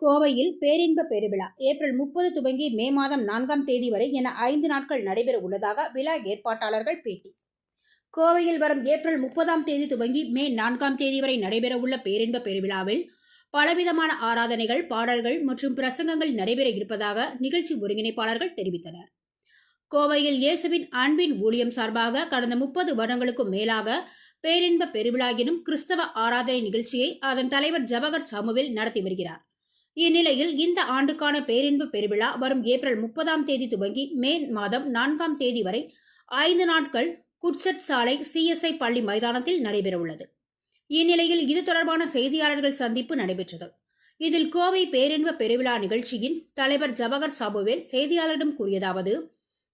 கோவையில் பேரின்ப பெருவிழா ஏப்ரல் 30 துவங்கி மே மாதம் 4ஆம் தேதி வரை என 5 நாட்கள் நடைபெற உள்ளதாக விழா ஏற்பாட்டாளர்கள் பேட்டி. கோவையில் வரும் ஏப்ரல் 30ஆம் தேதி துவங்கி மே 4ஆம் தேதி வரை நடைபெற உள்ள பேரின்ப பெருவிழாவில் பலவிதமான ஆராதனைகள், பாடல்கள் மற்றும் பிரசங்கங்கள் நடைபெற இருப்பதாக நிகழ்ச்சி ஒருங்கிணைப்பாளர்கள் தெரிவித்தனர். கோவையில் இயேசுவின் அன்பின் ஊழியம் சார்பாக கடந்த 30 வருடங்களுக்கும் மேலாக பேரின்ப பெருவிழா எனும் கிறிஸ்தவ ஆராதனை நிகழ்ச்சியை அதன் தலைவர் ஜவஹர் சாமுவேல் நடத்தி வருகிறார். இந்நிலையில் இந்த ஆண்டுக்கான பேரின்ப பெருவிழா வரும் ஏப்ரல் 30ஆம் தேதி துவங்கி மே மாதம் 4ஆம் தேதி வரை 5 நாட்கள் குட்சட் சாலை CSI பள்ளி மைதானத்தில் நடைபெறவுள்ளது. இந்நிலையில் இது தொடர்பான செய்தியாளர்கள் சந்திப்பு நடைபெற்றது. இதில் கோவை பேரின்ப பெருவிழா நிகழ்ச்சியின் தலைவர் ஜவஹர் சாமுவேல் செய்தியாளரிடம் கூறியதாவது: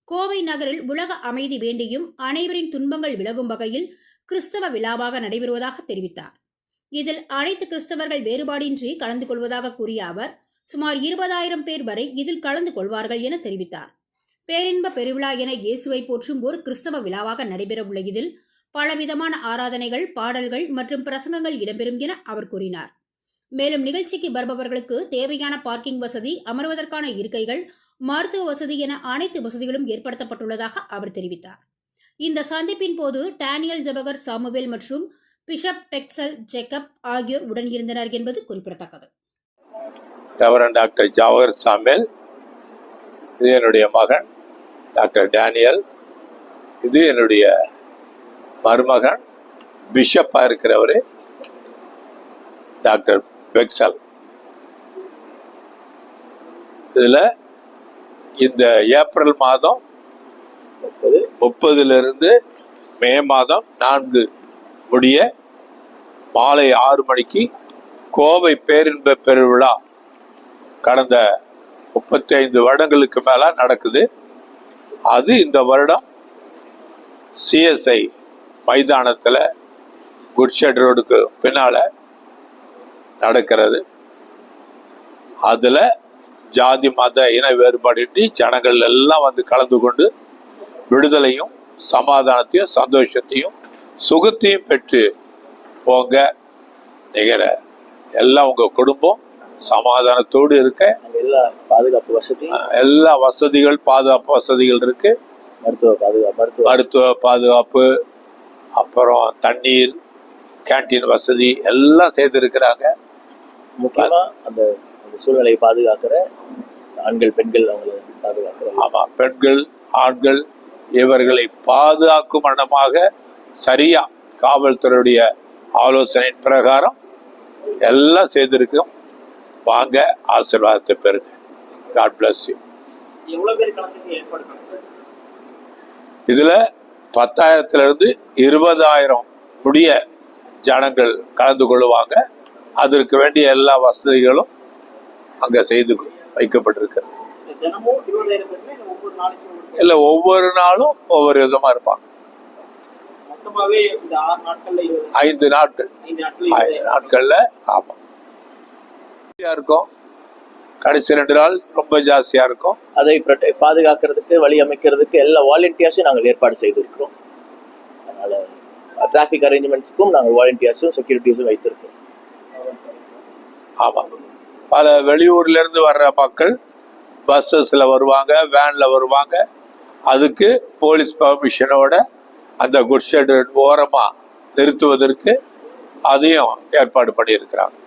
கோவை நகரில் உலக அமைதி வேண்டியும் அனைவரின் துன்பங்கள் விலகும் வகையில் கிறிஸ்தவ விழாவாக நடைபெறுவதாக தெரிவித்தார். இதில் அனைத்து கிறிஸ்தவர்கள் வேறுபாடின்றி கலந்து கொள்வதாக கூறிய அவர், சுமார் 20,000 பேர் வரை இதில் கலந்து கொள்வார்கள் என தெரிவித்தார். பேரின்ப பெருவிழா என இயேசுவை போற்றும் ஒரு கிறிஸ்தவ விழாவாக நடைபெறவுள்ள இதில் பலவிதமான ஆராதனைகள், பாடல்கள் மற்றும் பிரசங்கங்கள் இடம்பெறும் என அவர் கூறினார். மேலும் நிகழ்ச்சிக்கு வருபவர்களுக்கு தேவையான பார்க்கிங் வசதி, அமர்வதற்கான இருக்கைகள், மருத்துவ வசதி என அனைத்து வசதிகளும் ஏற்படுத்தப்பட்டுள்ளதாக அவர் தெரிவித்தார். இந்த சந்திப்பின் போது டேனியல் ஜவஹர் சாமுவேல் மற்றும் பிஷப் பெக்சல் ஜேக்கப் ஆகியோர் உடன் இருந்தனர் என்பது குறிப்பிடத்தக்கது. ரெவரண்ட் டாக்டர் ஜவஹர் சாமுவேல், இது என்னுடைய மகன் டாக்டர் டேனியல், இது என்னுடைய மருமகன் பிஷப்பா இருக்கிறவர் டாக்டர் பெக்சல். இதுல இந்த ஏப்ரல் மாதம் 30 மே மாதம் 4 முடிய மாலை 6 மணிக்கு கோவை பேரின்ப பெருவிழா கடந்த 35 வருடங்களுக்கு மேல நடக்குது. அது இந்த வருடம் CSI மைதானத்துல குட்ஷெட் ரோடுக்கு பின்னால நடக்கிறது. அதுல ஜாதி மத இன வேறுபாடின்றி ஜனங்கள் எல்லாம் வந்து கலந்து கொண்டு விடுதலையும் சமாதானத்தையும் சந்தோஷத்தையும் சுகத்தையும் பெற்று போங்க. நிகர எல்லாம் உங்க குடும்பம் சமாதானத்தோடு இருக்க எல்லா பாதுகாப்பு வசதி, எல்லா வசதிகள், பாதுகாப்பு வசதிகள் இருக்கு. மருத்துவ பாதுகாப்பு, அப்புறம் தண்ணீர், கேன்டீன் வசதி எல்லாம் செய்திருக்கிறாங்க. முக்கியமா அந்த சூழ்நிலையை பாதுகாக்கிற ஆண்கள், பெண்கள் அவங்களை பாதுகாக்கிற. ஆமா, பெண்கள், ஆண்கள் இவர்களை பாதுகாக்கும் வண்ணமாக சரியா காவல்துறையுடைய ஆலோசனை பிரகாரம் எல்லாம் செய்திருக்கோம். வாங்க, ஆசீர்வாதத்தை பெறுங்க. God bless you. இதுல 10,000 to 20,000 முடிய ஜனங்கள் கலந்து கொள்ளுவாங்க. அதற்கு வேண்டிய எல்லா வசதிகளும் அங்க செய்து வைக்கப்பட்டிருக்கு. இல்ல, ஒவ்வொரு நாளும் ஒவ்வொரு விதமா இருப்பாங்க. 5 நாட்கள்ல ஆமா இருக்கும். கடைசி 2 நாள் ரொம்ப ஜாஸ்தியா இருக்கும். அதை பாதுகாக்கிறதுக்கு, வழி அமைக்கிறதுக்கு எல்லா வாலண்டியர்ஸும் நாங்கள் ஏற்பாடு செய்திருக்கிறோம். அதனால டிராபிக் அரேஞ்ச்மெண்ட்ஸ்க்கும் நாங்கள் வாலண்டியர்ஸும் செக்யூரிட்டிஸும் வைத்திருக்கோம். ஆமா, பல வெளியூர்ல இருந்து வர்ற மக்கள் பஸ்ஸஸ்ல வருவாங்க, வேன்ல வருவாங்க. அதுக்கு போலீஸ் பர்மிஷனோட அந்த குட்ஷெட் ஓரமா நிறுத்துவதற்கு அதையும் ஏற்பாடு பண்ணியிருக்கிறாங்க.